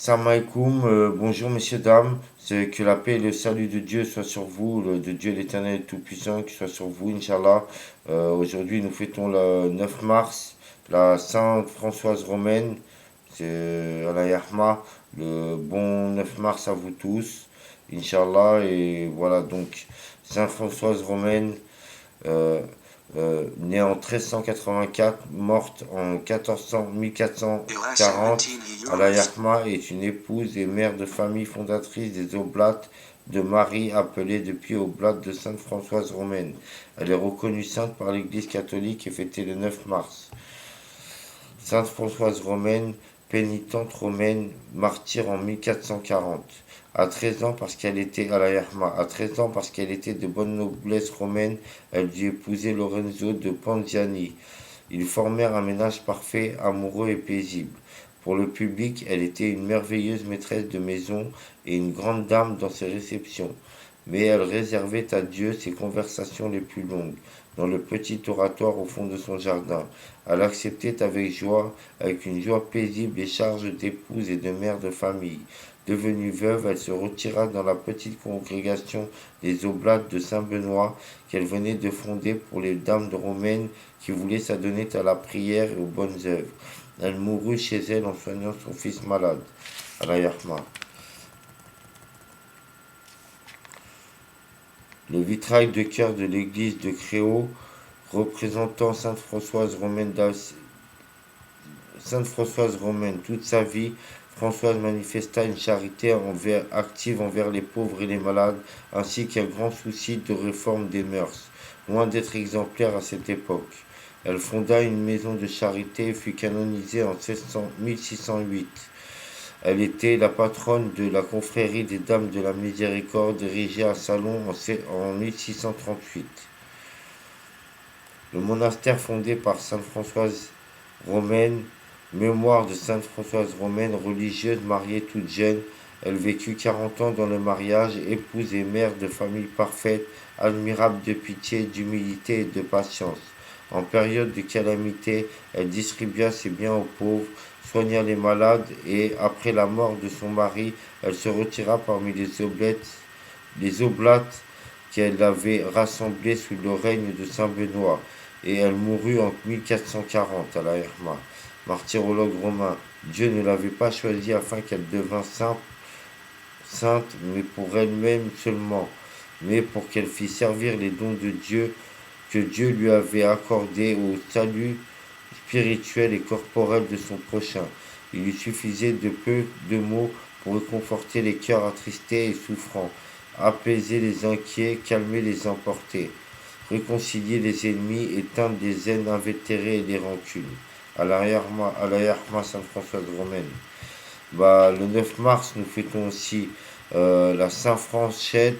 Salam alaikum, bonjour messieurs, dames, c'est que la paix et le salut de Dieu soient sur vous, de Dieu l'éternel tout-puissant, qui soit sur vous, Inch'Allah. Aujourd'hui, nous fêtons le 9 mars, la Sainte Françoise Romaine, c'est Allah Yahma, le bon 9 mars à vous tous, Inch'Allah. Et voilà, donc, Sainte Françoise Romaine, euh, née en 1384, morte en 1440. Ala Yahma est une épouse et mère de famille fondatrice des Oblates de Marie, appelée depuis Oblate de Sainte Françoise Romaine. Elle est reconnue sainte par l'Église catholique et fêtée le 9 mars. Sainte Françoise Romaine, pénitente romaine, martyre en 1440. À 13 ans parce qu'elle était à la Yarma. À 13 ans parce qu'elle était de bonne noblesse romaine, elle dut épouser Lorenzo de Panziani. Ils formèrent un ménage parfait, amoureux et paisible. Pour le public, elle était une merveilleuse maîtresse de maison et une grande dame dans ses réceptions. Mais elle réservait à Dieu ses conversations les plus longues, dans le petit oratoire au fond de son jardin. Elle acceptait avec joie, avec une joie paisible, les charges d'épouse et de mère de famille. Devenue veuve, elle se retira dans la petite congrégation des Oblates de Saint-Benoît qu'elle venait de fonder pour les dames de romaines qui voulaient s'adonner à la prière et aux bonnes œuvres. Elle mourut chez elle en soignant son fils malade. Allah Yahma. Le vitrail de cœur de l'église de Créau, représentant Sainte Françoise Romaine, toute sa vie, Françoise manifesta une charité active envers les pauvres et les malades, ainsi qu'un grand souci de réforme des mœurs, loin d'être exemplaire à cette époque. Elle fonda une maison de charité et fut canonisée en 1608. Elle était la patronne de la confrérie des Dames de la Miséricorde, érigée à Salon en 1638. Le monastère fondé par Sainte Françoise Romaine, mémoire de Sainte Françoise Romaine, religieuse mariée toute jeune, elle vécut 40 ans dans le mariage, épouse et mère de famille parfaite, admirable de pitié, d'humilité et de patience. En période de calamité, elle distribua ses biens aux pauvres, soigna les malades et, après la mort de son mari, elle se retira parmi les oblates qu'elle avait rassemblés sous le règne de Saint Benoît, et elle mourut en 1440 à la Herma, martyrologue romain. Dieu ne l'avait pas choisie afin qu'elle devînt sainte, mais pour elle-même seulement, mais pour qu'elle fît servir les dons de Dieu que Dieu lui avait accordés au salut spirituel et corporel de son prochain. Il lui suffisait de peu de mots pour réconforter les cœurs attristés et souffrants, apaiser les inquiets, calmer les emportés, réconcilier les ennemis, éteindre les haines invétérées et les rancunes. À l'arrière-ma Sainte Françoise Romaine. Le 9 mars, nous fêtons aussi la Saint-Franchette,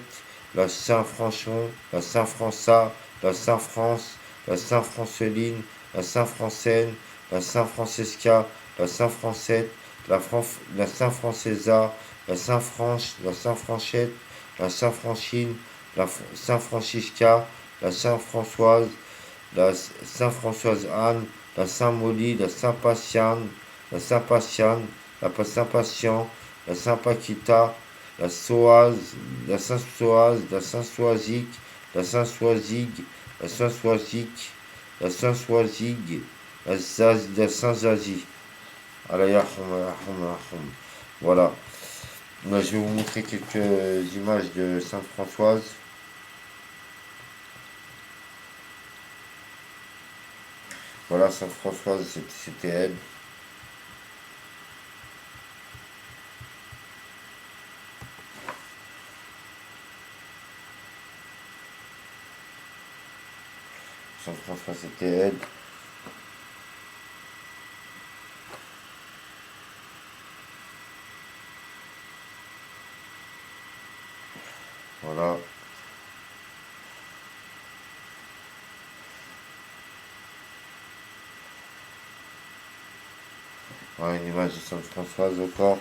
la Saint-Franchon, la Saint-França, la Saint-France, la Saint-Franceline, la Saint-Francène, la Saint-Francesca, la Saint-Francette, la Saint-Francesa, la Saint-Franche, la Saint-Franchette, la Saint-Franchine, la Saint-Francisca, la Saint-Françoise, la Saint-Françoise Anne, la Saint-Molly, la Saint-Patiane, la Saint-Patiane, la Saint-Patient, la Saint-Paquita, la Soise, la Saint-Soise, la Saint-Soisic, la Saint-Soisigue, la Saint-Soisic, la Saint-Soisigue, la Saint-Zazie. Voilà. Là, je vais vous montrer quelques images de Sainte Françoise. Voilà, Sainte Françoise, c'était elle. Sainte Françoise, c'était elle. Voilà. Voilà une image de Sainte Françoise encore.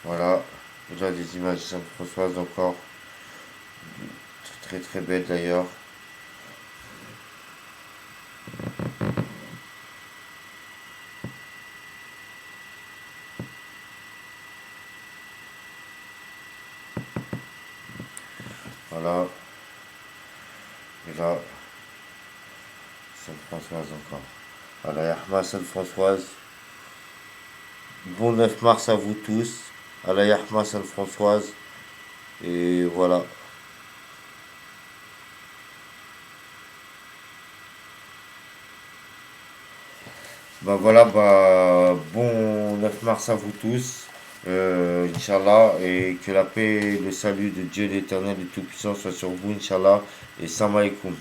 Voilà. Déjà des images de Sainte Françoise encore. très très belle d'ailleurs. Voilà. Et là, Sainte-Françoise encore. Voilà, Yahma Sainte-Françoise. Bon 9 mars à vous tous. Allah Yahma Sainte-Françoise. Et voilà. Bah voilà, bah bon 9 mars à vous tous. Inch'Allah. Et que la paix et le salut de Dieu l'éternel et tout-puissant soit sur vous, Inch'Allah. Et salam alaikum.